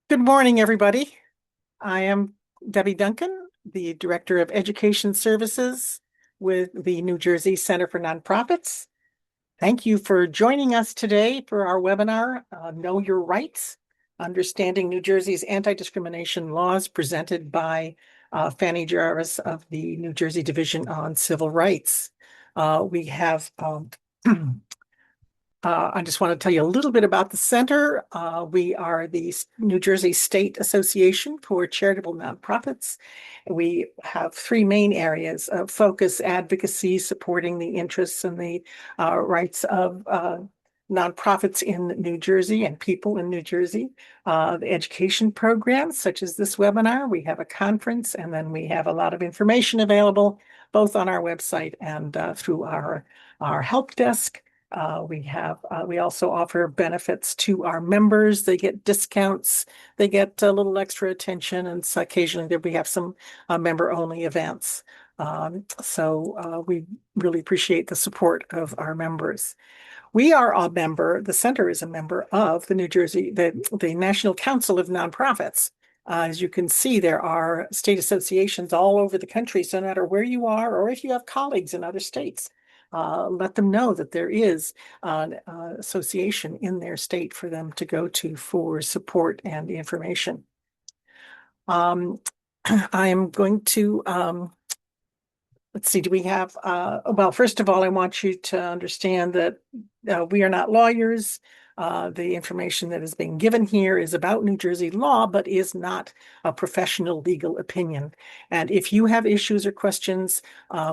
Good morning, everybody. I am Debbie Duncan, the Director of Education Services with the New Jersey Center for Nonprofits. Thank you for joining us today for our webinar, Know Your Rights, Understanding New Jersey's Anti-Discrimination Laws, presented by Fannie Jarvis of the New Jersey Division on Civil Rights. We have I just want to tell you a little bit about the center. We are the New Jersey State Association for Charitable Nonprofits. We have three main areas of focus: advocacy, supporting the interests and the rights of nonprofits in New Jersey and people in New Jersey, the education programs such as this webinar. We have a conference, and then we have a lot of information available both on our website and through our help desk. We also offer benefits to our members. They get discounts, they get a little extra attention, and so occasionally we have some member-only events. So we really appreciate the support of our members. We are a member, the center is a member of the the National Council of Nonprofits. As you can see, there are state associations all over the country. So no matter where you are, or if you have colleagues in other states, let them know that there is an association in their state for them to go to for support and information. I am going to let's see, do we have, well, first of all, I want you to understand that we are not lawyers. The information that is being given here is about New Jersey law, but is not a professional legal opinion. And if you have issues or questions,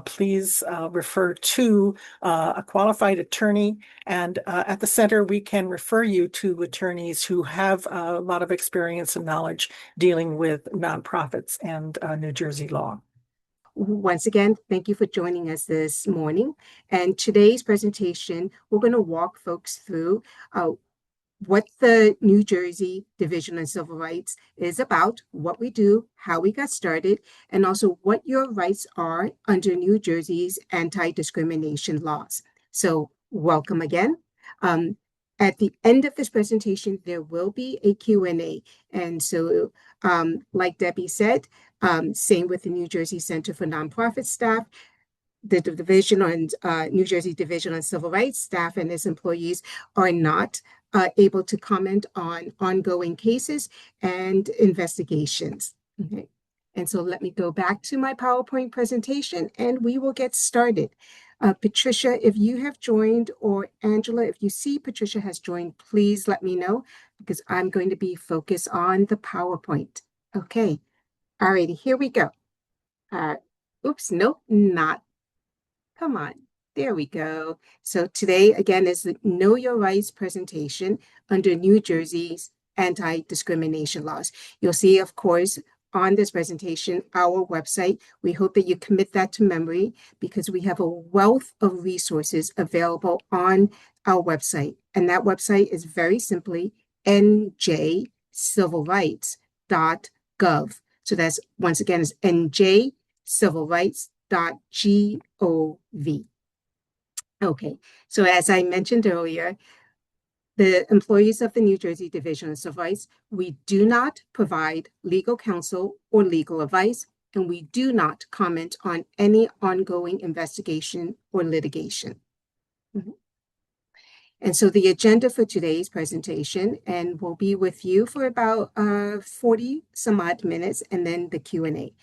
please refer to a qualified attorney. And at the center, we can refer you to attorneys who have a lot of experience and knowledge dealing with nonprofits and New Jersey law. Once again, thank you for joining us this morning. And today's presentation, we're going to walk folks through what the New Jersey Division on Civil Rights is about, what we do, how we got started, and also what your rights are under New Jersey's anti-discrimination laws. So welcome again. At the end of this presentation, there will be a Q&A. And so, like Debbie said, same with the New Jersey Center for Nonprofit staff, the division on New Jersey Division on Civil Rights staff and its employees are not able to comment on ongoing cases and investigations. Okay. And so let me go back to my PowerPoint presentation and we will get started. Patricia, if you have joined, or Angela, if you see Patricia has joined, please let me know because I'm going to be focused on the PowerPoint. Okay. All righty, here we go. Oops, nope, not. Come on, there we go. So today, again, is the Know Your Rights presentation under New Jersey's anti-discrimination laws. You'll see, of course, on this presentation, our website. We hope that you commit that to memory because we have a wealth of resources available on our website. And that website is very simply njcivilrights.gov. So that's, once again, is njcivilrights.gov. Okay, so as I mentioned earlier, the employees of the New Jersey Division of Civil Rights, we do not provide legal counsel or legal advice, and we do not comment on any ongoing investigation or litigation. And so the agenda for today's presentation, and we'll be with you for about 40 some odd minutes, and then the Q&A.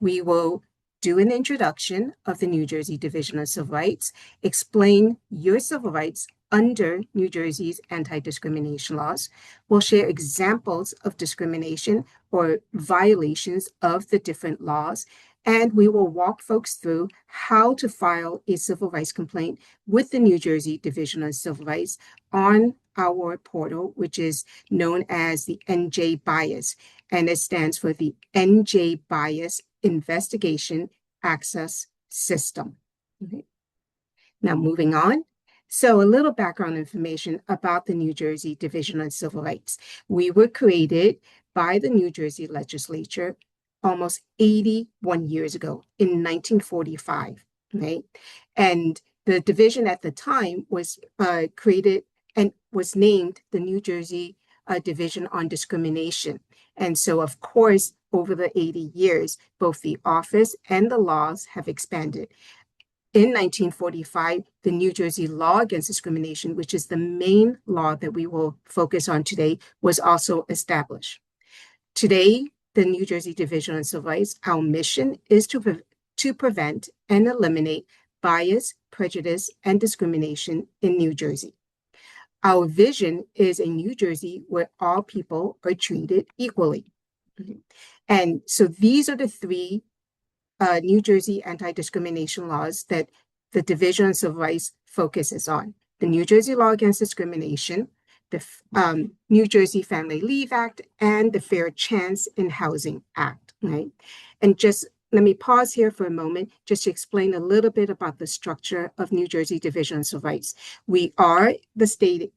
We will do an introduction of the New Jersey Division of Civil Rights, explain your civil rights under New Jersey's anti-discrimination laws. We'll share examples of discrimination or violations of the different laws, and we will walk folks through how to file a civil rights complaint with the New Jersey Division of Civil Rights on our portal, which is known as the NJ Bias, and it stands for the NJ Bias Investigation Access System. Okay. Now, moving on. So a little background information about the New Jersey Division on Civil Rights. We were created by the New Jersey legislature almost 81 years ago in 1945, right? And the division at the time was created and was named the New Jersey Division on Discrimination. And so, of course, over the 80 years, both the office and the laws have expanded. In 1945, the New Jersey Law Against Discrimination, which is the main law that we will focus on today, was also established. Today, the New Jersey Division on Civil Rights, our mission is to prevent and eliminate bias, prejudice, and discrimination in New Jersey. Our vision is a New Jersey where all people are treated equally. And so these are the three New Jersey anti-discrimination laws that the Division on Civil Rights focuses on. The New Jersey Law Against Discrimination, the New Jersey Family Leave Act, and the Fair Chance in Housing Act, right? And just let me pause here for a moment just to explain a little bit about the structure of New Jersey Division on Civil Rights. We are a state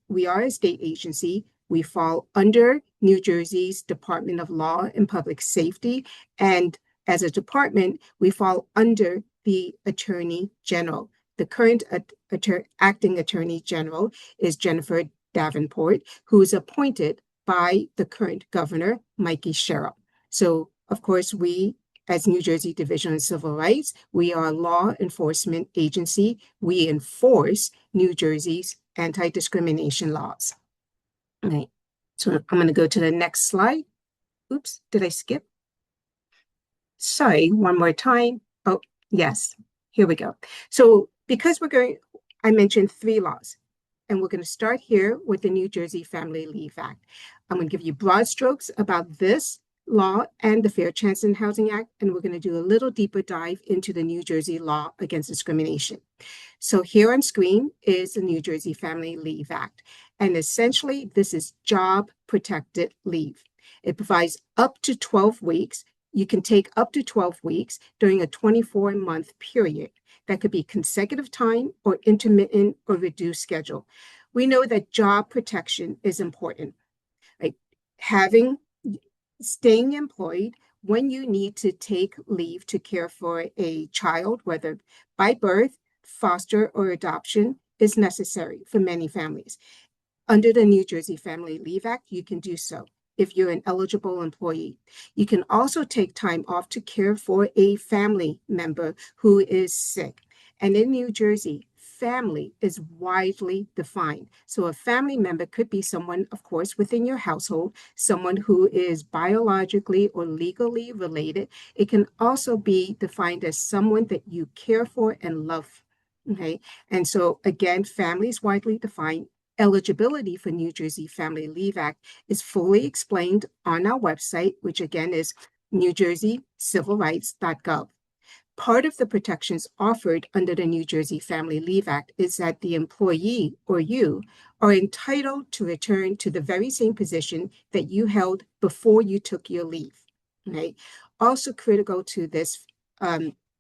agency. We fall under New Jersey's Department of Law and Public Safety, and as a department, we fall under the Attorney General. The current acting Attorney General is Jennifer Davenport, who is appointed by the current governor, Mikey Sherrill. So, of course, we, as New Jersey Division on Civil Rights, we are a law enforcement agency. We enforce New Jersey's anti-discrimination laws. All right. So I'm going to go to the next slide. Oops, did I skip? Sorry, one more time. Oh, yes, here we go. So because I mentioned three laws, and we're going to start here with the New Jersey Family Leave Act. I'm going to give you broad strokes about this law and the Fair Chance in Housing Act, and we're going to do a little deeper dive into the New Jersey Law Against Discrimination. So here on screen is the New Jersey Family Leave Act, and essentially this is job protected leave. It provides up to 12 weeks. You can take up to 12 weeks during a 24-month period. That could be consecutive time or intermittent or reduced schedule. We know that job protection is important. Like staying employed when you need to take leave to care for a child, whether by birth, foster, or adoption, is necessary for many families. Under the New Jersey Family Leave Act, you can do so if you're an eligible employee. You can also take time off to care for a family member who is sick. And in New Jersey, family is widely defined. So a family member could be someone, of course, within your household, someone who is biologically or legally related. It can also be defined as someone that you care for and love. Okay. And so again, family is widely defined. Eligibility for New Jersey Family Leave Act is fully explained on our website, which again is newjerseycivilrights.gov. Part of the protections offered under the New Jersey Family Leave Act is that the employee or you are entitled to return to the very same position that you held before you took your leave. Right? Also critical to this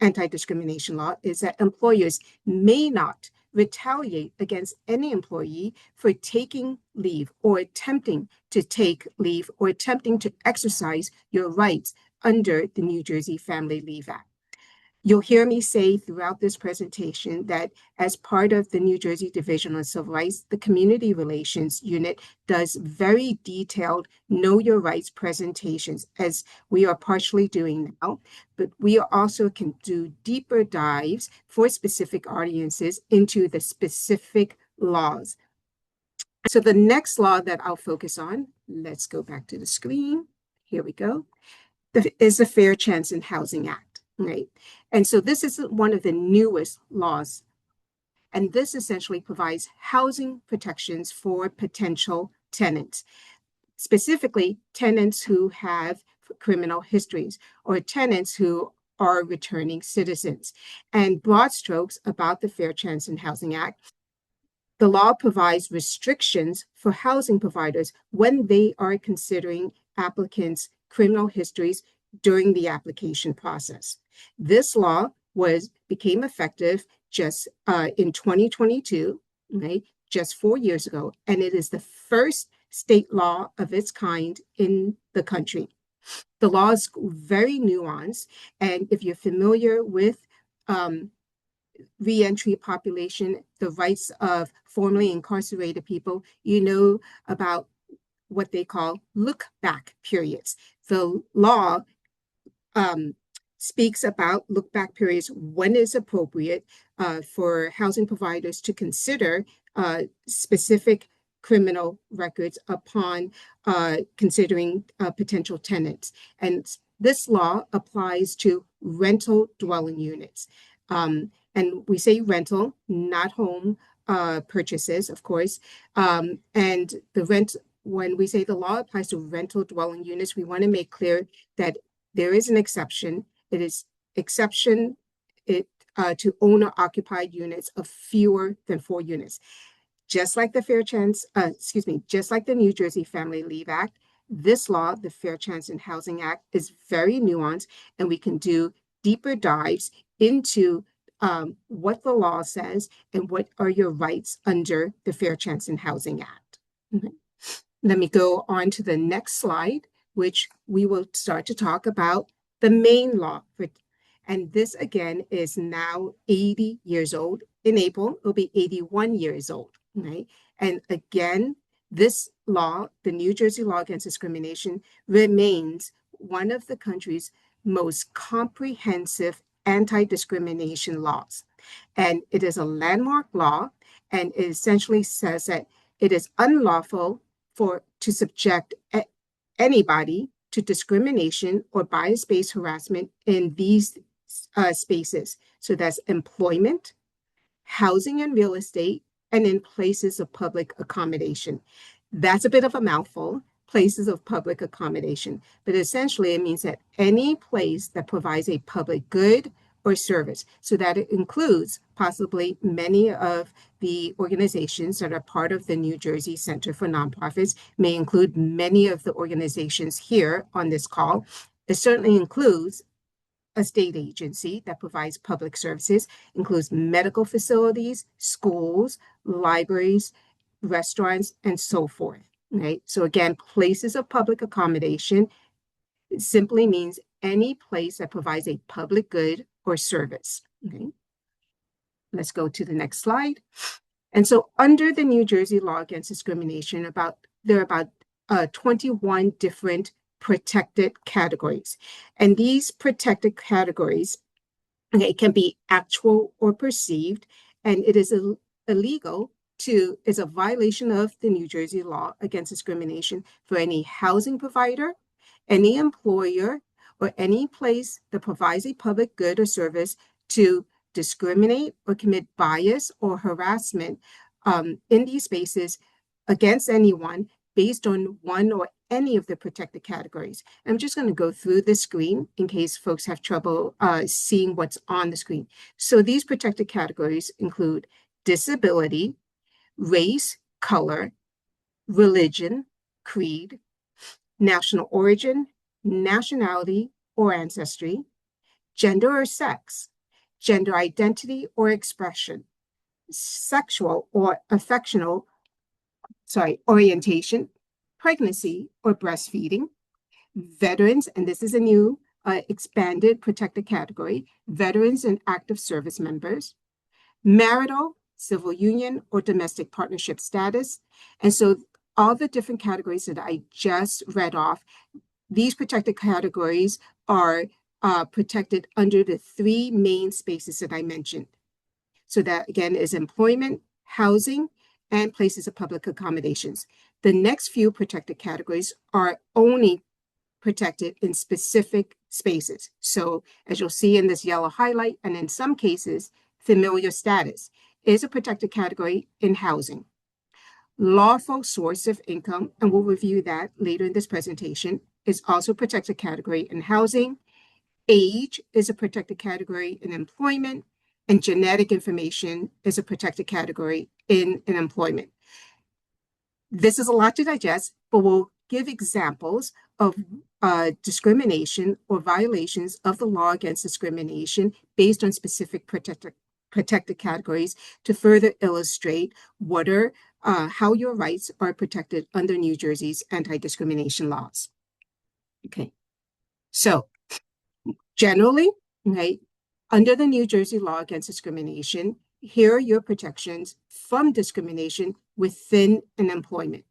anti-discrimination law is that employers may not retaliate against any employee for taking leave or attempting to take leave or attempting to exercise your rights under the New Jersey Family Leave Act. You'll hear me say throughout this presentation that as part of the New Jersey Division on Civil Rights, the Community Relations Unit does very detailed Know Your Rights presentations, as we are partially doing now, but we also can do deeper dives for specific audiences into the specific laws. So the next law that I'll focus on, let's go back to the screen. Here we go, is the Fair Chance in Housing Act. Right. And so this is one of the newest laws. And this essentially provides housing protections for potential tenants, specifically tenants who have criminal histories or tenants who are returning citizens. And broad strokes about the Fair Chance in Housing Act. The law provides restrictions for housing providers when they are considering applicants' criminal histories during the application process. This law became effective just in 2022, right? Just 4 years ago, and it is the first state law of its kind in the country. The law is very nuanced, and if you're familiar with reentry population, the rights of formerly incarcerated people, you know about what they call look-back periods. The law speaks about look-back periods when it's appropriate for housing providers to consider specific criminal records upon considering potential tenants. And this law applies to rental dwelling units. And we say rental, not home purchases, of course. And when we say the law applies to rental dwelling units, we want to make clear that there is an exception. It is exception to owner-occupied units of fewer than 4 units. Just like just like the New Jersey Family Leave Act, this law, the Fair Chance in Housing Act, is very nuanced, and we can do deeper dives into what the law says and what are your rights under the Fair Chance in Housing Act. Okay. Let me go on to the next slide, which we will start to talk about the Maine law. And this, again, is now 80 years old. In April, it'll be 81 years old, right? And again, this law, the New Jersey law against discrimination, remains one of the country's most comprehensive anti-discrimination laws. And it is a landmark law, and it essentially says that it is unlawful to subject anybody to discrimination or bias-based harassment in these spaces. So that's employment, housing and real estate, and in places of public accommodation. That's a bit of a mouthful, places of public accommodation, but essentially it means that any place that provides a public good or service. So that it includes possibly many of the organizations that are part of the New Jersey Center for Nonprofits, may include many of the organizations here on this call. It certainly includes a state agency that provides public services, includes medical facilities, schools, libraries, restaurants, and so forth. Right? So again, places of public accommodation simply means any place that provides a public good or service. Okay. Let's go to the next slide. And so under the New Jersey law against discrimination, there are about 21 different protected categories. And these protected categories, okay, can be actual or perceived, and it is illegal is a violation of the New Jersey law against discrimination for any housing provider, any employer, or any place that provides a public good or service to discriminate or commit bias or harassment in these spaces against anyone based on one or any of the protected categories. I'm just going to go through the screen in case folks have trouble seeing what's on the screen. So these protected categories include disability, race, color, religion, creed, national origin, nationality or ancestry, gender or sex, gender identity or expression, sexual or affectional orientation, pregnancy or breastfeeding, veterans, and this is a new expanded protected category, veterans and active service members, marital, civil union, or domestic partnership status. And so all the different categories that I just read off, these protected categories are protected under the 3 main spaces that I mentioned. So that, again, is employment, housing, and places of public accommodations. The next few protected categories are only protected in specific spaces. So as you'll see in this yellow highlight, and in some cases, familiar status is a protected category in housing. Lawful source of income, and we'll review that later in this presentation, is also a protected category in housing. Age is a protected category in employment, and genetic information is a protected category in employment. This is a lot to digest, but we'll give examples of discrimination or violations of the law against discrimination based on specific protected categories to further illustrate how your rights are protected under New Jersey's anti-discrimination laws. Okay, so generally, right, under the New Jersey law against discrimination, here are your protections from discrimination within an employment.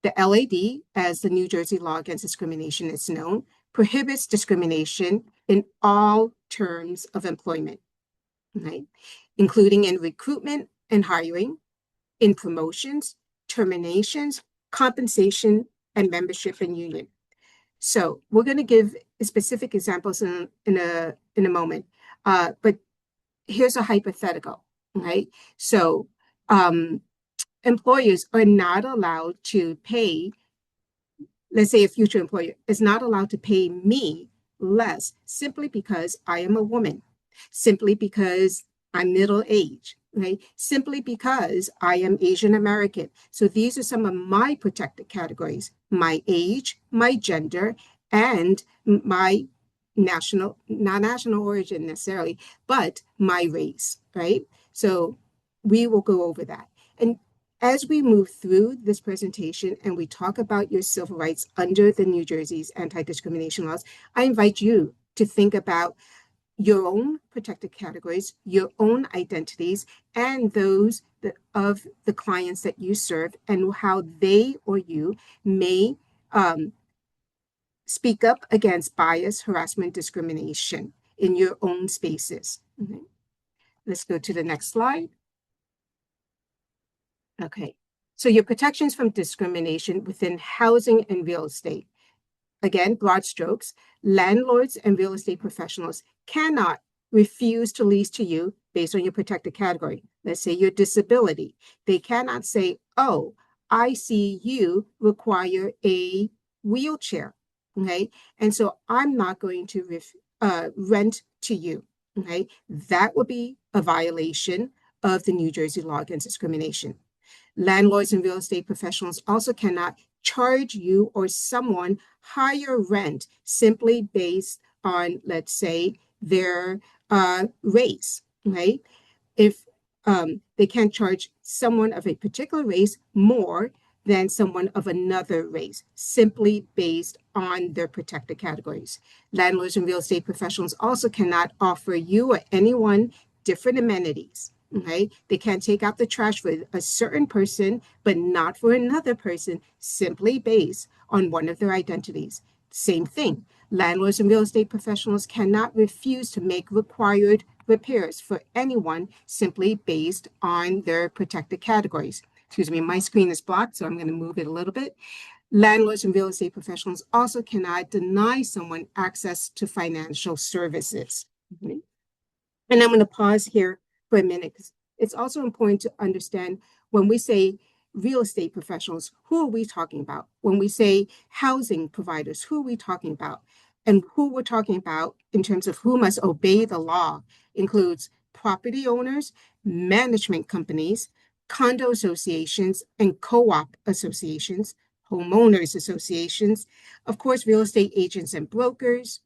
The LAD, as the New Jersey Law Against Discrimination is known, prohibits discrimination in all terms of employment, right? Including in recruitment and hiring, in promotions, terminations, compensation, and membership in union. So we're going to give specific examples in a moment, but here's a hypothetical, right? So employers are not allowed to pay, let's say a future employer is not allowed to pay me less simply because I am a woman, simply because I'm middle aged, right? Simply because I am Asian American. So these are some of my protected categories: my age, my gender, and my not national origin necessarily, but my race, right? So we will go over that. And as we move through this presentation and we talk about your civil rights under the New Jersey's anti-discrimination laws, I invite you to think about your own protected categories, your own identities, and those of the clients that you serve, and how they or you may speak up against bias, harassment, discrimination in your own spaces. Okay. Let's go to the next slide. Okay. So your protections from discrimination within housing and real estate. Again, broad strokes, landlords and real estate professionals cannot refuse to lease to you based on your protected category. Let's say your disability. They cannot say, oh, I see you require a wheelchair, okay? And so I'm not going to rent to you, okay? That would be a violation of the New Jersey Law Against Discrimination. Landlords and real estate professionals also cannot charge you or someone higher rent simply based on, let's say, their race, right? If they can't charge someone of a particular race more than someone of another race, simply based on their protected categories. Landlords and real estate professionals also cannot offer you or anyone different amenities. Okay, they can't take out the trash for a certain person, but not for another person, simply based on one of their identities. Same thing. Landlords and real estate professionals cannot refuse to make required repairs for anyone simply based on their protected categories. Excuse me, my screen is blocked, so I'm going to move it a little bit. Landlords and real estate professionals also cannot deny someone access to financial services. Okay. And I'm going to pause here for a minute, because it's also important to understand when we say real estate professionals, who are we talking about? When we say housing providers, who are we talking about? And who we're talking about in terms of who must obey the law includes property owners, management companies, condo associations, and co-op associations, homeowners associations, of course, real estate agents and brokers,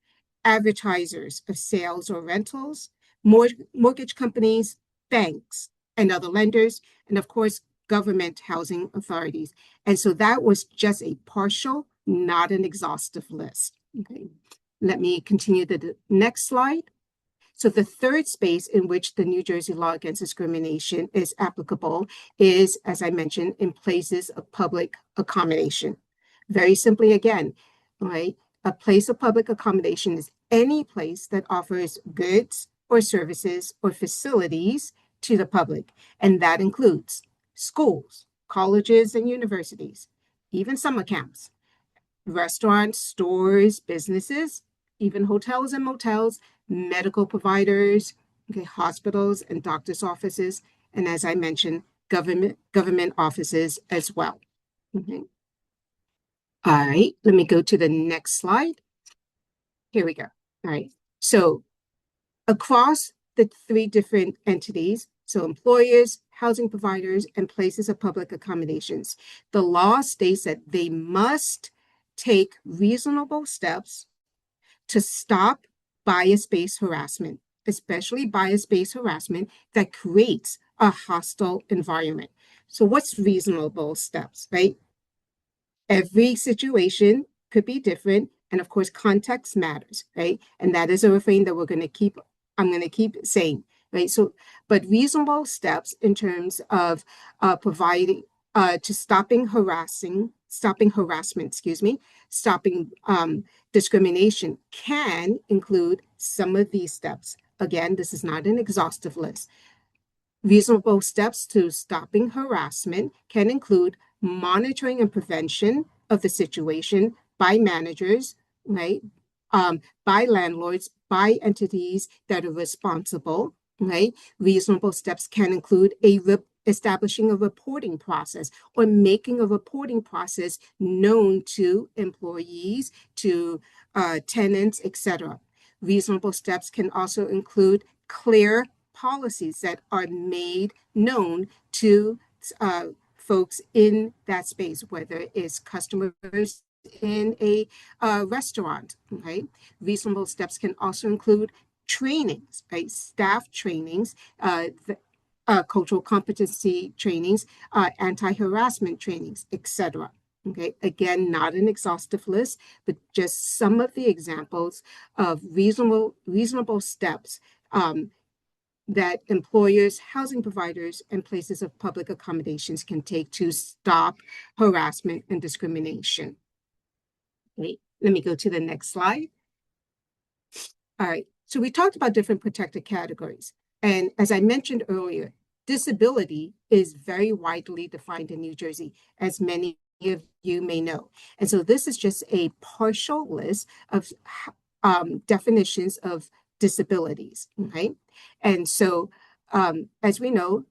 advertisers of sales or rentals, mortgage companies, banks, and other lenders, and of course, government housing authorities. And so that was just a partial, not an exhaustive list. Okay, let me continue to the next slide. So the third space in which the New Jersey Law Against Discrimination is applicable is, as I mentioned, in places of public accommodation. Very simply again, right? A place of public accommodation is any place that offers goods or services or facilities to the public. And that includes schools, colleges, and universities, even summer camps, restaurants, stores, businesses, even hotels and motels, medical providers, okay, hospitals and doctors' offices, and as I mentioned, government offices as well. Okay. All right, let me go to the next slide. Here we go. All right. So across the three different entities, so employers, housing providers, and places of public accommodations, the law states that they must take reasonable steps to stop bias-based harassment, especially bias-based harassment that creates a hostile environment. So what's reasonable steps, right? Every situation could be different. And of course, context matters, right? And that is a refrain that I'm going to keep saying, right? So, but reasonable steps in terms of providing, to stopping harassing stopping harassment, excuse me, stopping discrimination can include some of these steps. Again, this is not an exhaustive list. Reasonable steps to stopping harassment can include monitoring and prevention of the situation by managers, right? By landlords, by entities that are responsible, right? Reasonable steps can include establishing a reporting process or making a reporting process known to employees, to tenants, etc. Reasonable steps can also include clear policies that are made known to folks in that space, whether it's customers in a restaurant, right? Reasonable steps can also include trainings, right? Staff trainings, cultural competency trainings, anti-harassment trainings, etc. Okay, again, not an exhaustive list, but just some of the examples of reasonable steps that employers, housing providers, and places of public accommodations can take to stop harassment and discrimination. Okay, let me go to the next slide. All right, so we talked about different protected categories. And as I mentioned earlier, disability is very widely defined in New Jersey, as many of you may know. And so this is just a partial list of definitions of disabilities, right? And so, as we know,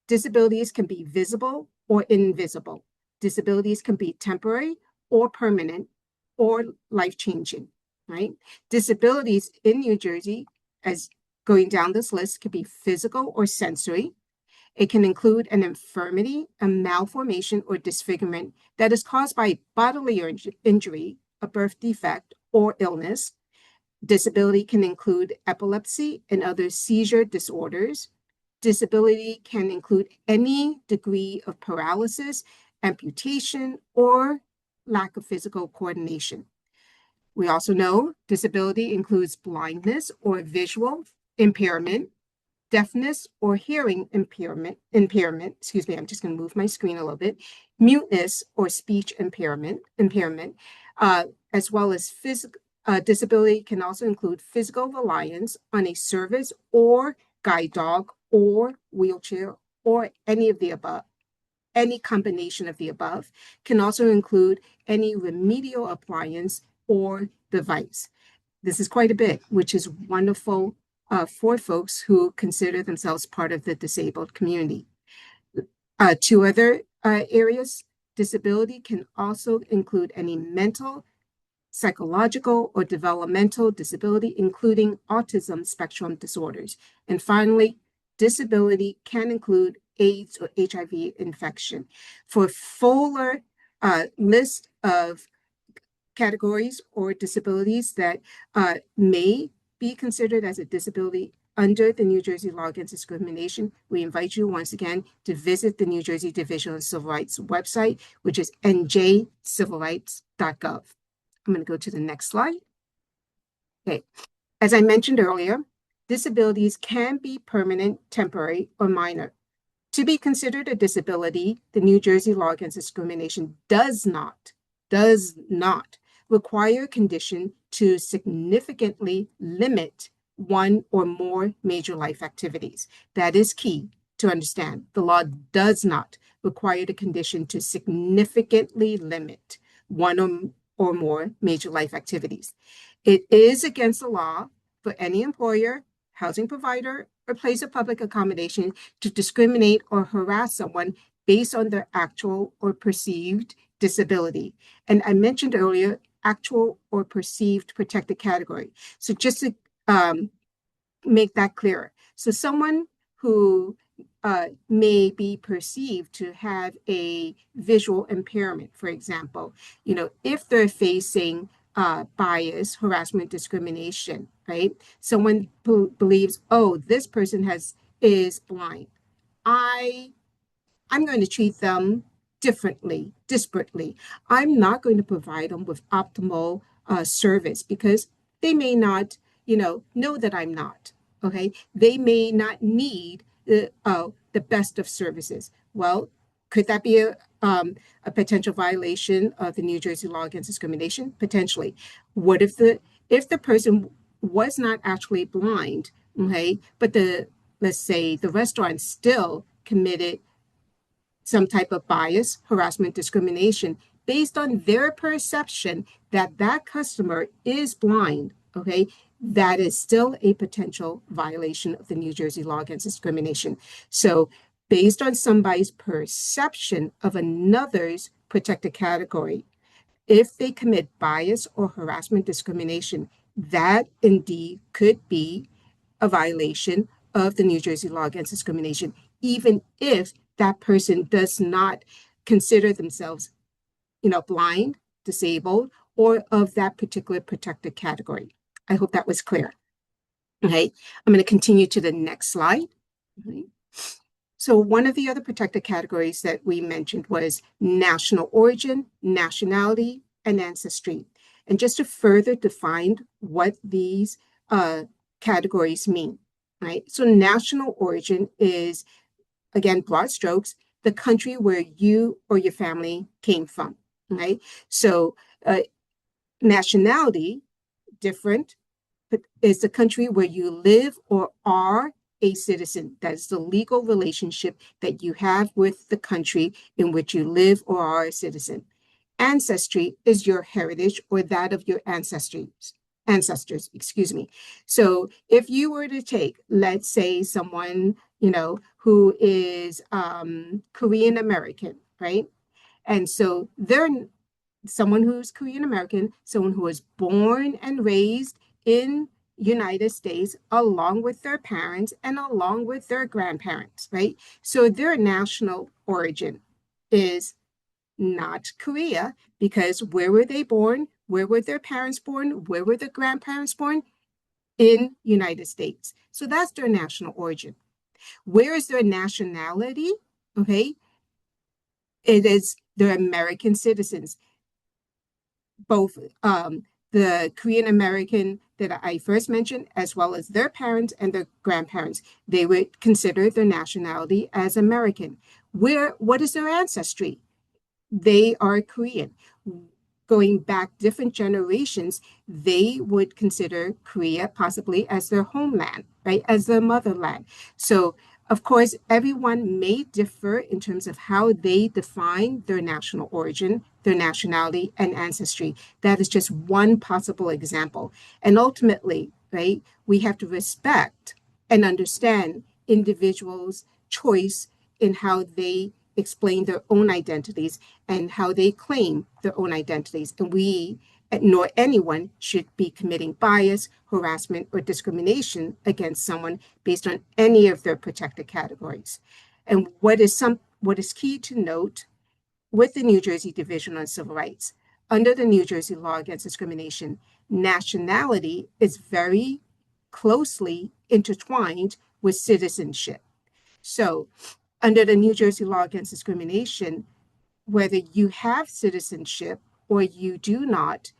disabilities can be visible or invisible. Disabilities can be temporary or permanent or life-changing, right? Disabilities in New Jersey, as going down this list, could be physical or sensory. It can include an infirmity, a malformation, or disfigurement that is caused by bodily injury, a birth defect, or illness. Disability can include epilepsy and other seizure disorders. Disability can include any degree of paralysis, amputation, or lack of physical coordination. We also know disability includes blindness or visual impairment, deafness or hearing impairment, excuse me, I'm just going to move my screen a little bit, muteness or speech impairment, as well as physical. Disability can also include physical reliance on a service or guide dog or wheelchair or any of the above. Any combination of the above can also include any remedial appliance or device. This is quite a bit, which is wonderful for folks who consider themselves part of the disabled community. Two other areas, disability can also include any mental, psychological, or developmental disability, including autism spectrum disorders. And finally, disability can include AIDS or HIV infection. For a fuller list of categories or disabilities that may be considered as a disability under the New Jersey Law Against Discrimination, we invite you once again to visit the New Jersey Division of Civil Rights website, which is njcivilrights.gov. I'm going to go to the next slide. Okay, as I mentioned earlier, disabilities can be permanent, temporary, or minor. To be considered a disability, the New Jersey Law Against Discrimination does not require a condition to significantly limit one or more major life activities. That is key to understand. The law does not require the condition to significantly limit one or more major life activities. It is against the law for any employer, housing provider, or place of public accommodation to discriminate or harass someone based on their actual or perceived disability. And I mentioned earlier, actual or perceived protected category. So just to make that clearer. So someone who may be perceived to have a visual impairment, for example, if they're facing bias, harassment, discrimination, right? Someone who believes, oh, this person is blind. I'm going to treat them differently, disparately. I'm not going to provide them with optimal service because they may not, know that I'm not. Okay, they may not need the best of services. Well, could that be a potential violation of the New Jersey law against discrimination? Potentially. What if the person was not actually blind, okay, but let's say the restaurant still committed some type of bias, harassment, discrimination based on their perception that that customer is blind, okay, that is still a potential violation of the New Jersey law against discrimination. So, based on somebody's perception of another's protected category, if they commit bias or harassment discrimination, that indeed could be a violation of the New Jersey law against discrimination, even if that person does not consider themselves, blind, disabled, or of that particular protected category. I hope that was clear. Okay, I'm going to continue to the next slide. Okay. So one of the other protected categories that we mentioned was national origin, nationality, and ancestry. And just to further define what these categories mean, right? So national origin is, again, broad strokes, the country where you or your family came from, right? So nationality, different, but is the country where you live or are a citizen. That is the legal relationship that you have with the country in which you live or are a citizen. Ancestry is your heritage or that of your ancestors, excuse me. So if you were to take, let's say, someone, who is Korean American, right? And so they're someone who's Korean American, someone who was born and raised in United States along with their parents and along with their grandparents, right? So their national origin is not Korea, because where were they born? Where were their parents born? Where were their grandparents born? In United States. So that's their national origin. Where is their nationality? Okay, it is they're American citizens. Both the Korean American that I first mentioned, as well as their parents and their grandparents, they would consider their nationality as American. What is their ancestry? They are Korean. Going back different generations, they would consider Korea possibly as their homeland, right? As their motherland. So, of course, everyone may differ in terms of how they define their national origin, their nationality, and ancestry. That is just one possible example. And ultimately, right, we have to respect and understand individuals' choice in how they explain their own identities and how they claim their own identities. And we, nor anyone, should be committing bias, harassment, or discrimination against someone based on any of their protected categories. And what is key to note with the New Jersey Division on Civil Rights, under the New Jersey law against discrimination, nationality is very closely intertwined with citizenship. So under the New Jersey law against discrimination, whether you have citizenship or you do not,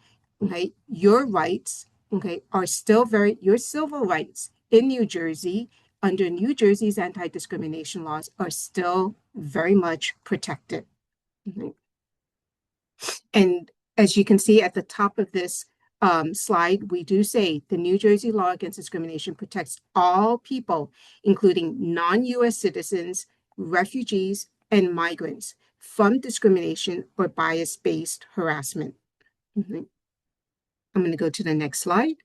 okay, your rights, okay, are still your civil rights in New Jersey under New Jersey's anti-discrimination laws are still very much protected. Okay. And as you can see at the top of this slide, we do say the New Jersey law against discrimination protects all people, including non-US citizens, refugees, and migrants from discrimination or bias-based harassment. Mm-hmm. I'm going to go to the next slide.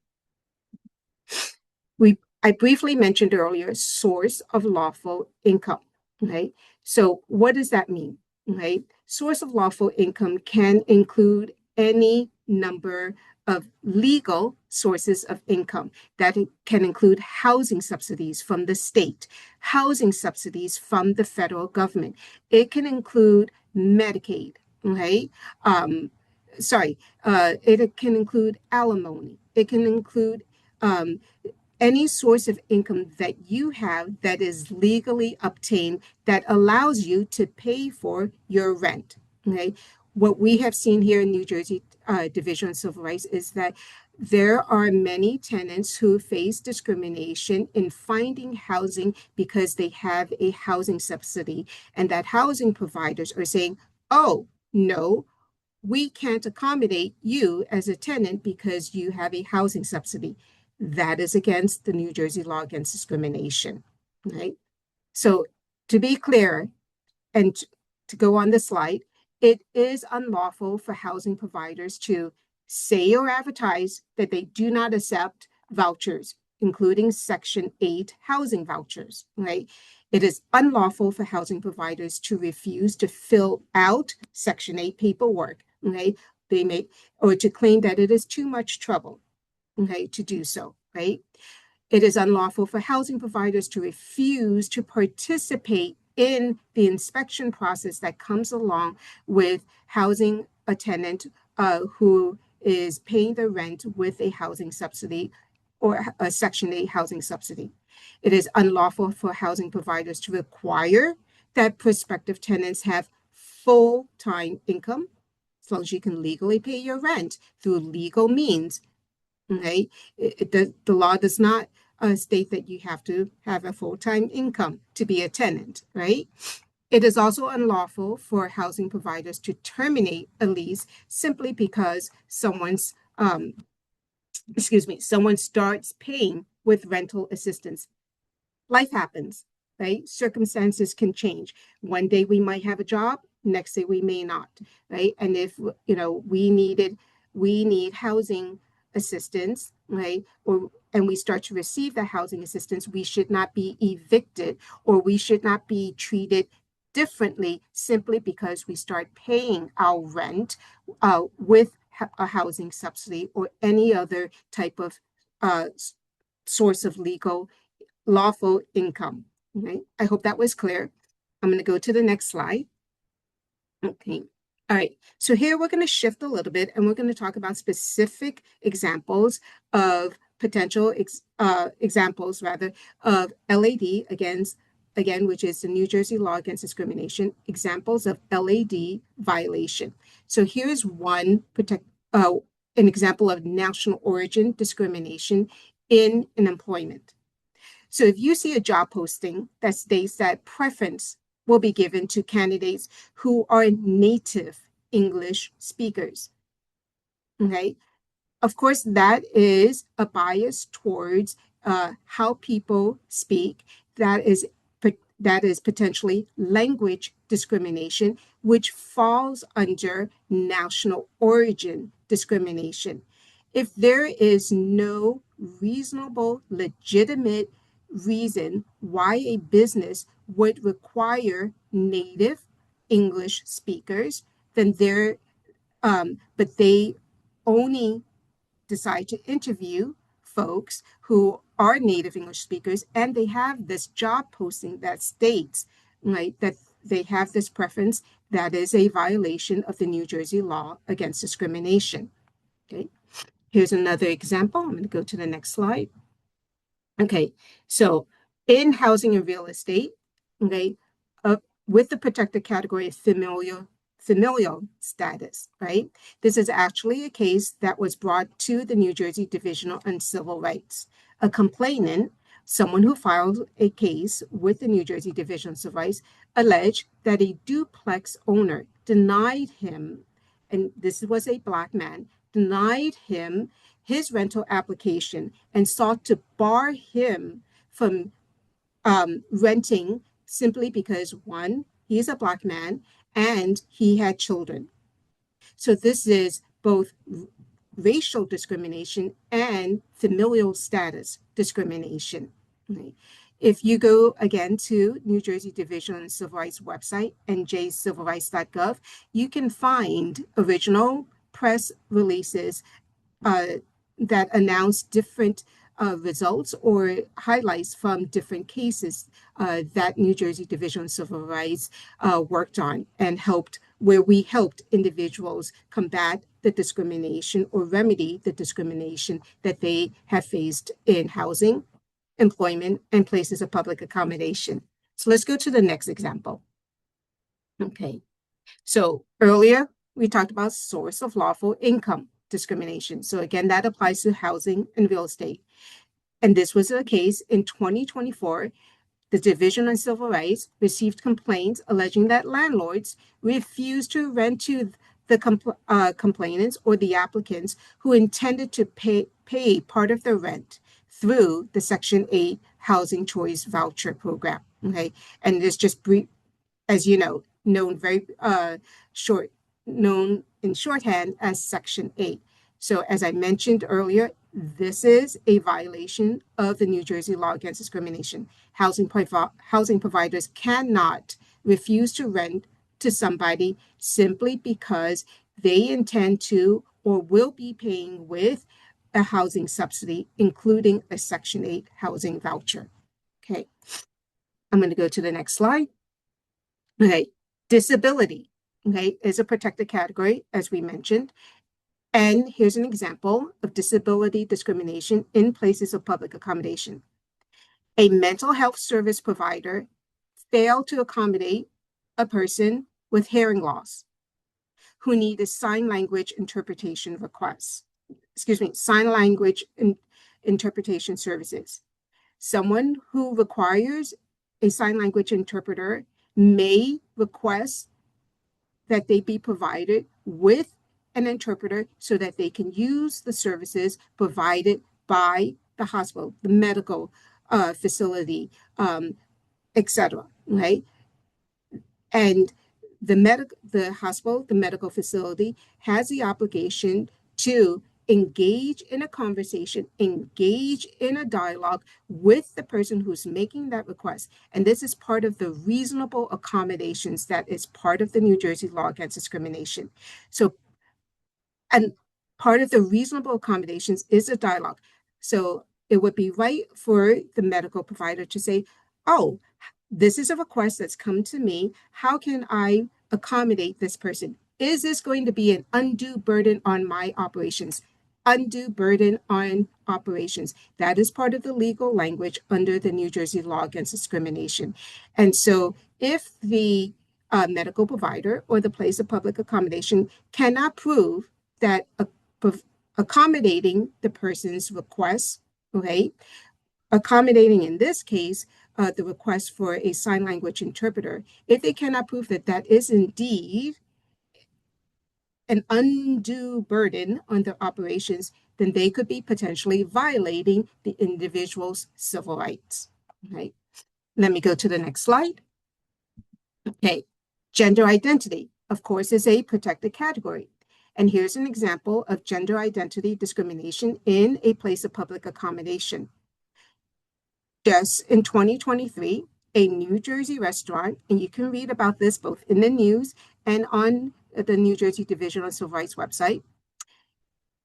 I briefly mentioned earlier source of lawful income. Okay, so what does that mean? Okay, source of lawful income can include any number of legal sources of income. That can include housing subsidies from the state, housing subsidies from the federal government. It can include Medicaid. Okay, it can include alimony. It can include any source of income that you have that is legally obtained that allows you to pay for your rent. Okay, what we have seen here in New Jersey Division of Civil Rights is that there are many tenants who face discrimination in finding housing because they have a housing subsidy, and that housing providers are saying, oh, no, we can't accommodate you as a tenant because you have a housing subsidy. That is against the New Jersey law against discrimination, right? So to be clear, and to go on the slide, it is unlawful for housing providers to say or advertise that they do not accept vouchers, including Section 8 housing vouchers, right? It is unlawful for housing providers to refuse to fill out Section 8 paperwork, okay? They may, or to claim that it is too much trouble, okay, to do so, right? It is unlawful for housing providers to refuse to participate in the inspection process that comes along with housing a tenant who is paying the rent with a housing subsidy or a Section 8 housing subsidy. It is unlawful for housing providers to require that prospective tenants have full-time income, as long as you can legally pay your rent through legal means. Okay, the law does not state that you have to have a full-time income to be a tenant, right? It is also unlawful for housing providers to terminate a lease simply because someone starts paying with rental assistance. Life happens, right? Circumstances can change. One day we might have a job, next day we may not, right? And if we need housing assistance, right? And we start to receive the housing assistance, we should not be evicted or we should not be treated differently simply because we start paying our rent with a housing subsidy or any other type of uh, source of lawful income. Okay, I hope that was clear. I'm going to go to the next slide. Okay. All right. So here we're going to shift a little bit and we're going to talk about specific examples of potential examples rather of LAD again, which is the New Jersey law against discrimination, examples of LAD violation. So here's an example of national origin discrimination in an employment. So if you see a job posting that states that preference will be given to candidates who are native English speakers, okay? Of course, that is a bias towards how people speak. That is potentially language discrimination, which falls under national origin discrimination. If there is no reasonable, legitimate reason why a business would require native English speakers, then but they only decide to interview folks who are native English speakers and they have this job posting that states, right, that they have this preference, that is a violation of the New Jersey law against discrimination. Okay, here's another example. I'm going to go to the next slide. Okay, so in housing and real estate, okay, with the protected category of familial status, right? This is actually a case that was brought to the New Jersey Division on Civil Rights. A complainant, someone who filed a case with the New Jersey Division on Civil Rights, alleged that a duplex owner denied him, and this was a Black man, denied him his rental application and sought to bar him from renting simply because, one, he's a Black man and he had children. So this is both racial discrimination and familial status discrimination. Right? If you go again to New Jersey Division on Civil Rights website, njcivilrights.gov, you can find original press releases that announce different results or highlights from different cases that New Jersey Division of Civil Rights worked on and where we helped individuals combat the discrimination or remedy the discrimination that they have faced in housing, employment, and places of public accommodation. So let's go to the next example. Okay, so earlier we talked about source of lawful income discrimination. So again, that applies to housing and real estate. And this was the case in 2024. The Division on Civil Rights received complaints alleging that landlords refused to rent to the complainants or the applicants who intended to pay part of their rent through the Section 8 Housing Choice Voucher Program. Okay, and this just brief, as you know, short, known in shorthand as Section 8. So as I mentioned earlier, this is a violation of the New Jersey law against discrimination. Housing providers cannot refuse to rent to somebody simply because they intend to or will be paying with a housing subsidy, including a Section 8 housing voucher. Okay, I'm going to go to the next slide. Okay, disability, okay, is a protected category, as we mentioned. And here's an example of disability discrimination in places of public accommodation. A mental health service provider failed to accommodate a person with hearing loss who needed sign language interpretation interpretation services. Someone who requires a sign language interpreter may request that they be provided with an interpreter so that they can use the services provided by the hospital, the medical facility, etc. Right? And the hospital, the medical facility has the obligation to engage in a conversation, engage in a dialogue with the person who's making that request. And this is part of the reasonable accommodations that is part of the New Jersey law against discrimination. So, and part of the reasonable accommodations is a dialogue. So it would be right for the medical provider to say, oh, this is a request that's come to me. How can I accommodate this person? Is this going to be an undue burden on my operations? Undue burden on operations. That is part of the legal language under the New Jersey law against discrimination. And so if the medical provider or the place of public accommodation cannot prove that accommodating the person's request, okay, accommodating in this case, the request for a sign language interpreter, if they cannot prove that that is indeed an undue burden on their operations, then they could be potentially violating the individual's civil rights. Okay, let me go to the next slide. Okay, gender identity, of course, is a protected category. And here's an example of gender identity discrimination in a place of public accommodation. Just in 2023, a New Jersey restaurant, and you can read about this both in the news and on the New Jersey Division on Civil Rights website.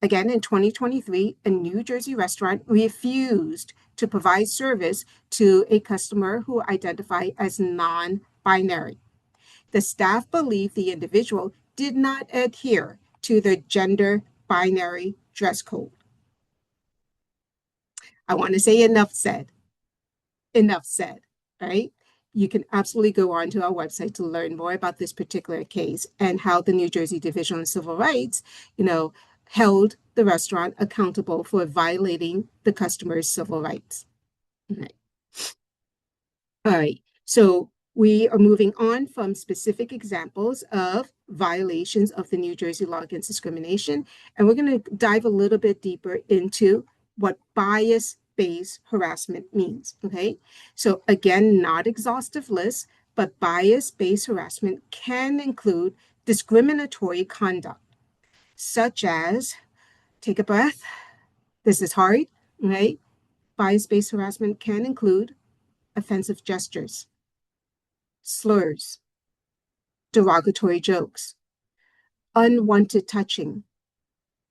Again, in 2023, a New Jersey restaurant refused to provide service to a customer who identified as non-binary. The staff believed the individual did not adhere to the gender binary dress code. I want to say enough said, right? You can absolutely go on to our website to learn more about this particular case and how the New Jersey Division on Civil Rights, held the restaurant accountable for violating the customer's civil rights. Okay. All right. So we are moving on from specific examples of violations of the New Jersey law against discrimination, and we're going to dive a little bit deeper into what bias-based harassment means, okay? So again, not exhaustive list, but bias-based harassment can include discriminatory conduct, such as, take a breath, this is hard, right? Bias-based harassment can include offensive gestures, slurs, derogatory jokes, unwanted touching,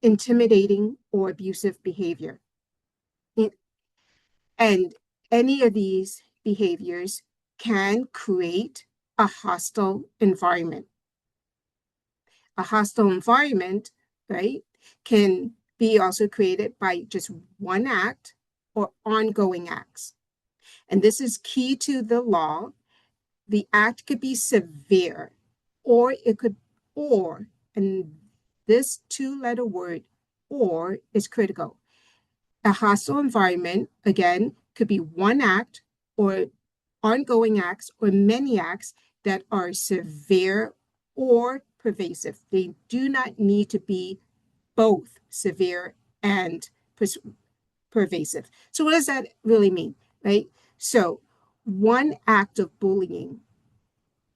intimidating or abusive behavior. And any of these behaviors can create a hostile environment. A hostile environment, right, can be also created by just one act or ongoing acts. And this is key to the law. The act could be severe, or it could, and this two-letter word, or, is critical. A hostile environment, again, could be one act or ongoing acts or many acts that are severe or pervasive. They do not need to be both severe and pervasive. So what does that really mean, right? So one act of bullying,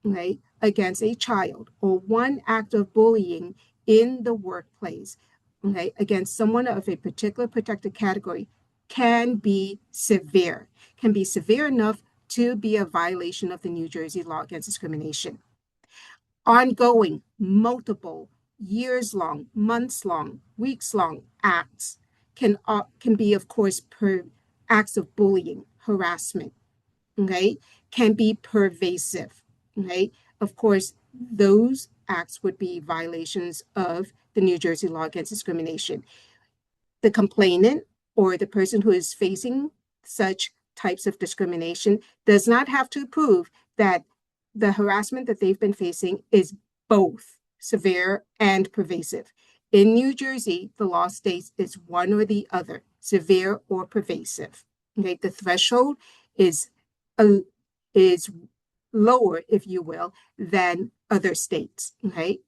right, against a child, or one act of bullying in the workplace, okay, against someone of a particular protected category can be severe enough to be a violation of the New Jersey law against discrimination. Ongoing, multiple, years long, months long, weeks long acts can be, of course, acts of bullying, harassment, okay, can be pervasive, okay. Of course, those acts would be violations of the New Jersey law against discrimination. The complainant or the person who is facing such types of discrimination does not have to prove that the harassment that they've been facing is both severe and pervasive. In New Jersey, the law states it's one or the other, severe or pervasive. Okay, the threshold is is lower, if you will, than other states. Okay,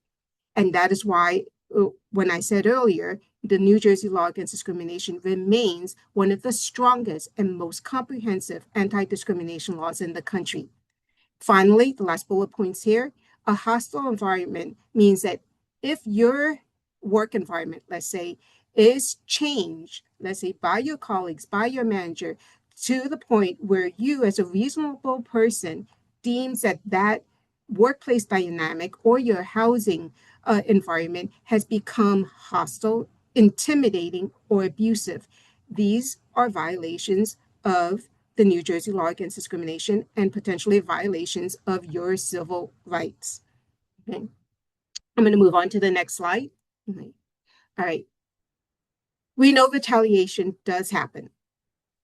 and that is why when I said earlier, the New Jersey law against discrimination remains one of the strongest and most comprehensive anti-discrimination laws in the country. Finally, the last bullet points here, a hostile environment means that if your work environment, let's say, is changed, let's say by your colleagues, by your manager, to the point where you as a reasonable person deems that that workplace dynamic or your housing environment has become hostile, intimidating, or abusive, these are violations of the New Jersey law against discrimination and potentially violations of your civil rights. Okay. I'm going to move on to the next slide. Okay. All right. We know retaliation does happen,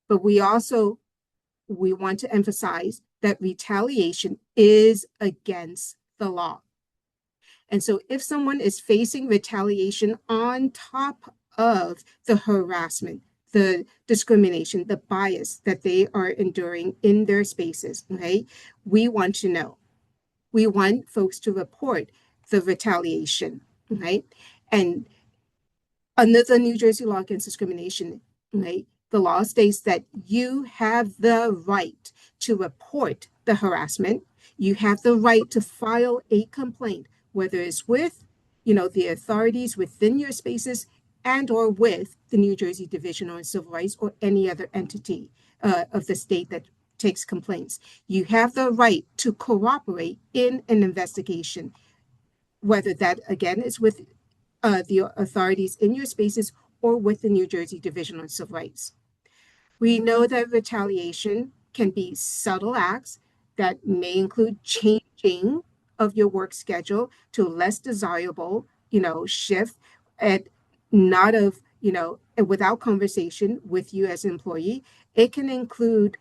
but we want to emphasize that retaliation is against the law. And so if someone is facing retaliation on top of the harassment, the discrimination, the bias that they are enduring in their spaces, okay, we want to know. We want folks to report the retaliation, right? And under the New Jersey law against discrimination, right, the law states that you have the right to report the harassment. You have the right to file a complaint, whether it's with, the authorities within your spaces and or with the New Jersey Division on Civil Rights or any other entity of the state that takes complaints. You have the right to cooperate in an investigation, whether that, again, is with the authorities in your spaces or with the New Jersey Division on Civil Rights. We know that retaliation can be subtle acts that may include changing of your work schedule to a less desirable, shift at not of, without conversation with you as an employee. It can include,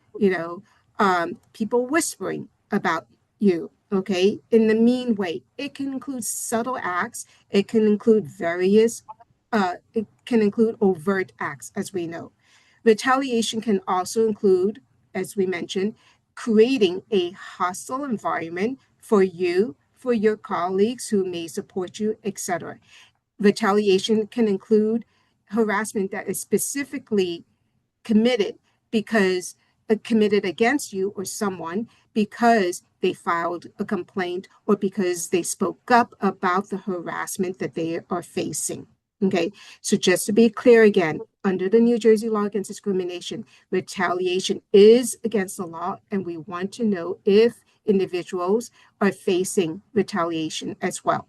people whispering about you, okay, in the mean way. It can include subtle acts. It can include it can include overt acts, as we know. Retaliation can also include, as we mentioned, creating a hostile environment for you, for your colleagues who may support you, etc. Retaliation can include harassment that is specifically committed because committed against you or someone because they filed a complaint or because they spoke up about the harassment that they are facing. Okay, so just to be clear again, under the New Jersey law against discrimination, retaliation is against the law, and we want to know if individuals are facing retaliation as well.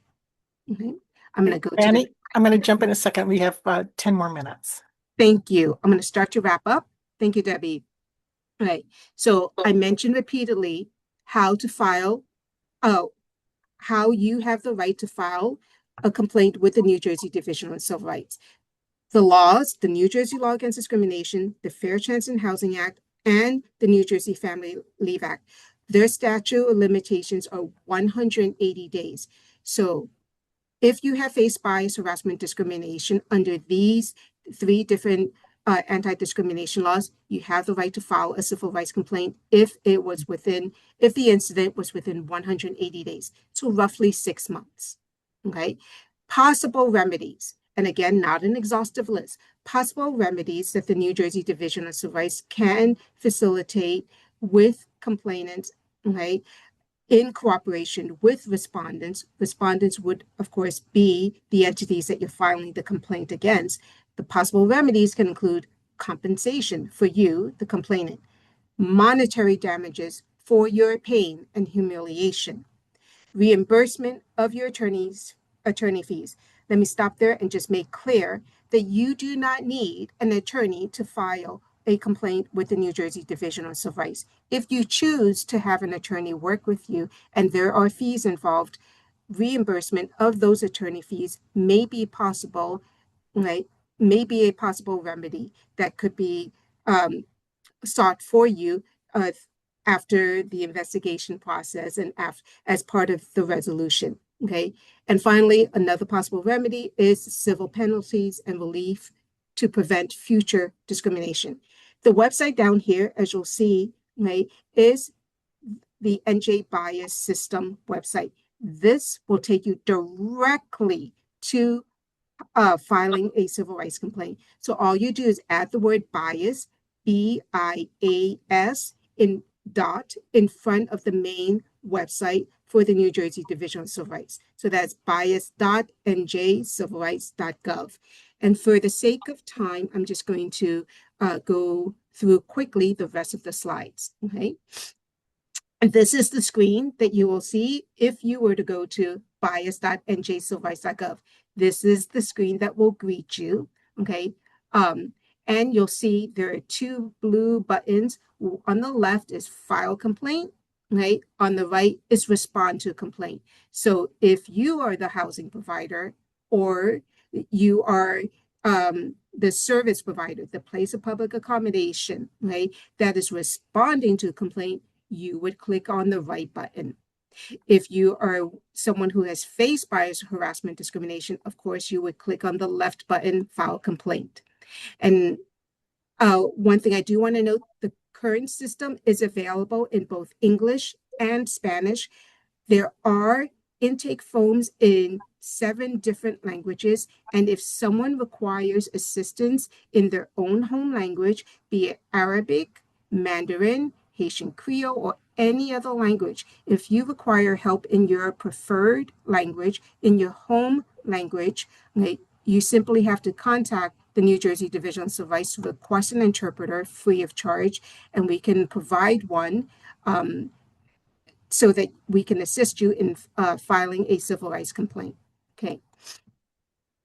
Okay, I'm going to go Fannie, I'm going to jump in a second. We have 10 more minutes. Thank you. I'm going to start to wrap up. Thank you, Debbie. All right. So I mentioned repeatedly how to file, how you have the right to file a complaint with the New Jersey Division on Civil Rights. The laws, the New Jersey Law Against Discrimination, the Fair Chance in Housing Act, and the New Jersey Family Leave Act, their statute of limitations are 180 days. So if you have faced bias, harassment, discrimination under these three different anti-discrimination laws, you have the right to file a civil rights complaint if the incident was within 180 days, so roughly 6 months. Okay. Possible remedies, and again, not an exhaustive list, possible remedies that the New Jersey Division of Civil Rights can facilitate with complainants, okay, in cooperation with respondents. Respondents would, of course, be the entities that you're filing the complaint against. The possible remedies can include compensation for you, the complainant, monetary damages for your pain and humiliation, reimbursement of your attorney fees. Let me stop there and just make clear that you do not need an attorney to file a complaint with the New Jersey Division of Civil Rights. If you choose to have an attorney work with you and there are fees involved, reimbursement of those attorney fees may be possible, right? May be a possible remedy that could be sought for you uh, after the investigation process and as part of the resolution. Okay. And finally, another possible remedy is civil penalties and relief to prevent future discrimination. The website down here, as you'll see, right, is the NJ Bias System website. This will take you directly to filing a civil rights complaint. So all you do is add the word bias, BIAS, in front of the main website for the New Jersey Division of Civil Rights. So that's bias.njcivilrights.gov. And for the sake of time, I'm just going to go through quickly the rest of the slides. Okay. And this is the screen that you will see if you were to go to bias.njcivilrights.gov. This is the screen that will greet you, okay? And you'll see there are two blue buttons. On the left is file complaint, right? On the right is respond to complaint. So if you are the housing provider or you are the service provider, the place of public accommodation, right, that is responding to a complaint, you would click on the right button. If you are someone who has faced bias, harassment, discrimination, of course, you would click on the left button, file complaint. And one thing I do want to note, the current system is available in both English and Spanish. There are intake forms in 7 different languages. And if someone requires assistance in their own home language, be it Arabic, Mandarin, Haitian Creole, or any other language, if you require help in your preferred language, in your home language, okay, you simply have to contact the New Jersey Division of Civil Rights to request an interpreter free of charge, and we can provide one so that we can assist you in filing a civil rights complaint. Okay.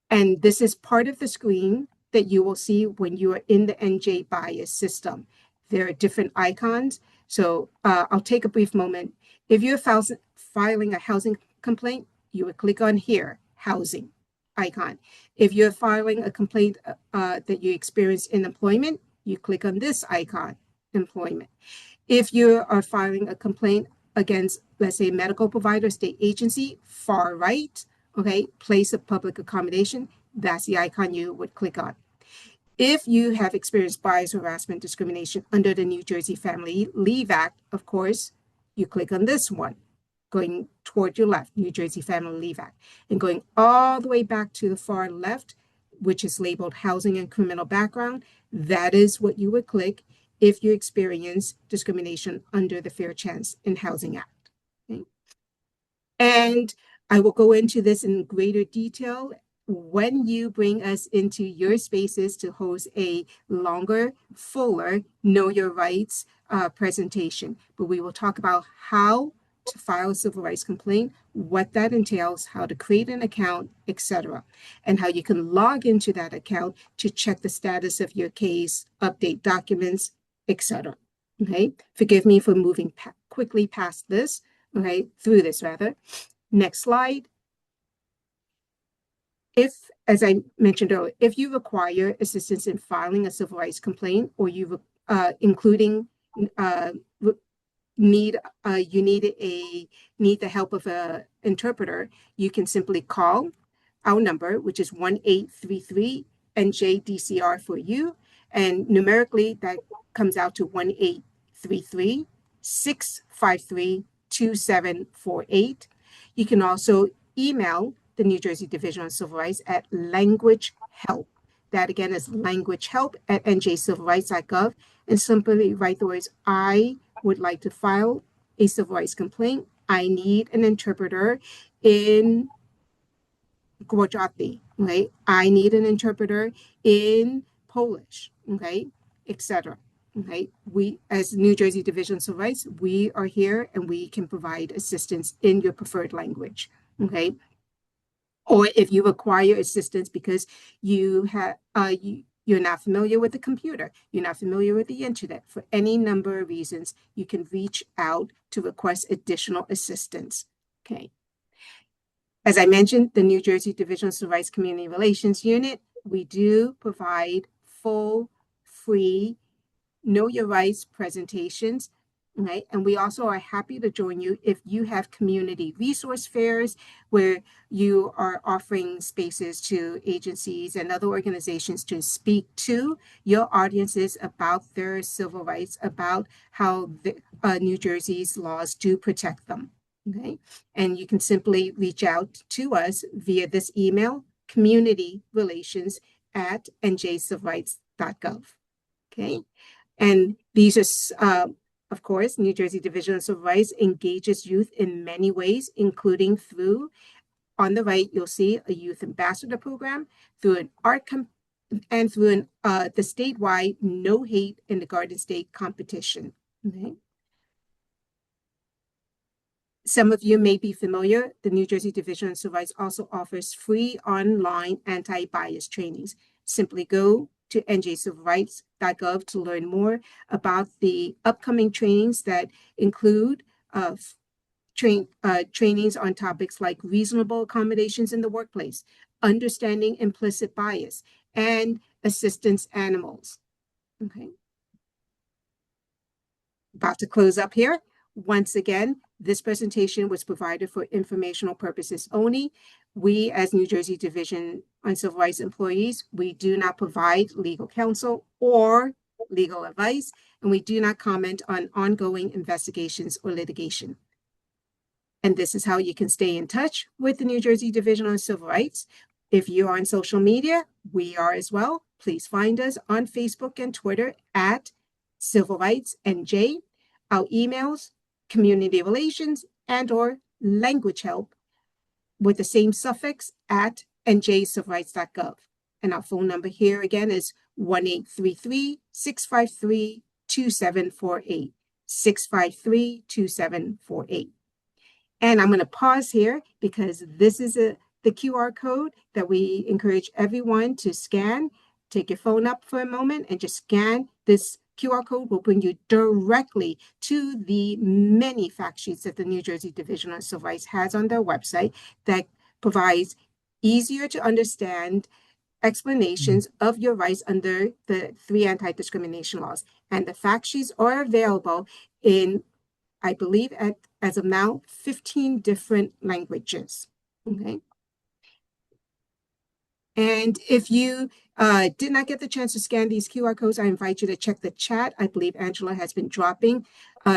And this is part of the screen that you will see when you are in the NJ Bias system. There are different icons. So I'll take a brief moment. If you're filing a housing complaint, you would click on here, housing icon. If you're filing a complaint that you experience in employment, you click on this icon, employment. If you are filing a complaint against, let's say, medical provider, state agency, far right, okay, place of public accommodation, that's the icon you would click on. If you have experienced bias, harassment, discrimination under the New Jersey Family Leave Act, of course, you click on this one, going toward your left, New Jersey Family Leave Act, and going all the way back to the far left, which is labeled housing and criminal background, that is what you would click if you experience discrimination under the Fair Chance in Housing Act. Okay? And I will go into this in greater detail when you bring us into your spaces to host a longer, fuller Know Your Rights presentation. But we will talk about how to file a civil rights complaint, what that entails, how to create an account, etc., and how you can log into that account to check the status of your case, update documents, etc. Okay, forgive me for moving quickly past this, okay, through this rather. Next slide. If, as I mentioned earlier, if you require assistance in filing a civil rights complaint, or you need the help of an interpreter, you can simply call our number, which is 1-833-NJ-DCR for you, And numerically, that comes out to 1-833-653-2748. You can also email the New Jersey Division on Civil Rights at language help. That again is languagehelp@njcivilrights.gov, and simply write the words, I would like to file a civil rights complaint. I need an interpreter in Gujarati, okay? I need an interpreter in Polish, okay, etc. Okay, we as New Jersey Division of Civil Rights, we are here and we can provide assistance in your preferred language, okay? Or if you require assistance because you're not familiar with the computer, you're not familiar with the internet, for any number of reasons, you can reach out to request additional assistance. Okay. As I mentioned, the New Jersey Division of Civil Rights Community Relations Unit, we do provide full, free Know Your Rights presentations, right? And we also are happy to join you if you have community resource fairs where you are offering spaces to agencies and other organizations to speak to your audiences about their civil rights, about how New Jersey's laws do protect them, okay? And you can simply reach out to us via this email, communityrelations@njcivilrights.gov, okay? And these are, of course, New Jersey Division of Civil Rights engages youth in many ways, including through, on the right, you'll see a youth ambassador program, through an and through the statewide No Hate in the Garden State competition. Okay. Some of you may be familiar, the New Jersey Division of Civil Rights also offers free online anti-bias trainings. Simply go to njcivilrights.gov to learn more about the upcoming trainings that include trainings on topics like reasonable accommodations in the workplace, understanding implicit bias, and assistance animals. Okay. About to close up here. Once again, this presentation was provided for informational purposes only. We, as New Jersey Division on Civil Rights employees, we do not provide legal counsel or legal advice, and we do not comment on ongoing investigations or litigation. And this is how you can stay in touch with the New Jersey Division on Civil Rights. If you are on social media, we are as well. Please find us on Facebook and Twitter at Civil Rights NJ. Our emails, community relations, and/or language help with the same suffix at njcivilrights.gov. And our phone number here again is 1-833-653-2748, 653-2748. And I'm going to pause here because this is the QR code that we encourage everyone to scan. Take your phone up for a moment and just scan this QR code. Will bring you directly to the many fact sheets that the New Jersey Division of Civil Rights has on their website that provides easier to understand explanations of your rights under the 3 anti-discrimination laws. And the fact sheets are available in, I believe, as of now, 15 different languages. Okay. And if you did not get the chance to scan these QR codes, I invite you to check the chat. I believe Angela has been dropping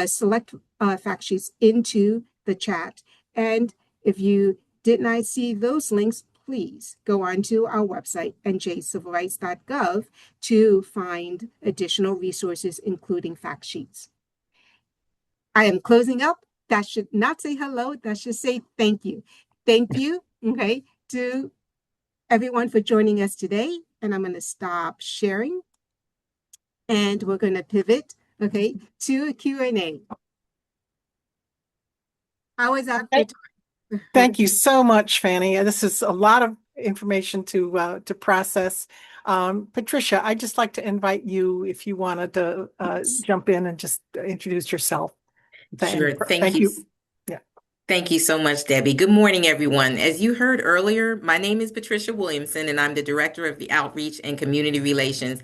select fact sheets into the chat. And if you did not see those links, please go onto our website, njcivilrights.gov, to find additional resources, including fact sheets. I am closing up. That should not say hello. That should say thank you. Thank you, okay, to everyone for joining us today. And I'm going to stop sharing. And we're going to pivot, okay, to a Q&A. How is that for time? Thank you so much, Fannie. This is a lot of information to process. Patricia, I'd just like to invite you if you wanted to jump in and just introduce yourself. Sure. Thank you. Yeah. Thank you so much, Debbie. Good morning, everyone. As you heard earlier, my name is Patricia Williamson, and I'm the Director of the Outreach and Community Relations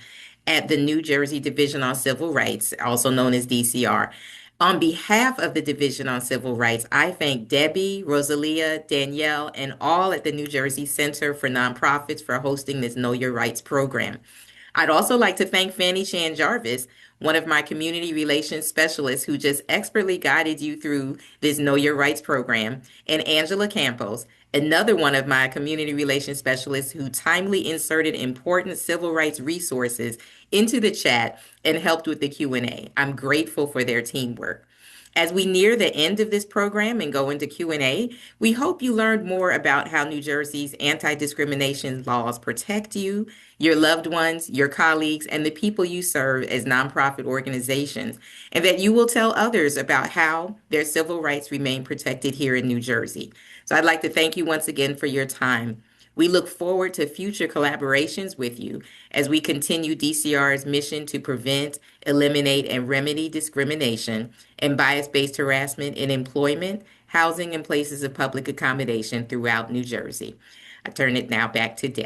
at the New Jersey Division on Civil Rights, also known as DCR. On behalf of the Division on Civil Rights, I thank Debbie, Rosalia, Danielle, and all at the New Jersey Center for Nonprofits for hosting this Know Your Rights program. I'd also like to thank Fannie Jarvis, one of my community relations specialists who just expertly guided you through this Know Your Rights program, and Angela Campos, another one of my community relations specialists who timely inserted important civil rights resources into the chat and helped with the Q&A. I'm grateful for their teamwork. As we near the end of this program and go into Q&A, we hope you learned more about how New Jersey's anti-discrimination laws protect you, your loved ones, your colleagues, and the people you serve as nonprofit organizations, and that you will tell others about how their civil rights remain protected here in New Jersey. So I'd like to thank you once again for your time. We look forward to future collaborations with you as we continue DCR's mission to prevent, eliminate, and remedy discrimination and bias-based harassment in employment, housing, and places of public accommodation throughout New Jersey. I turn it now back to Debbie.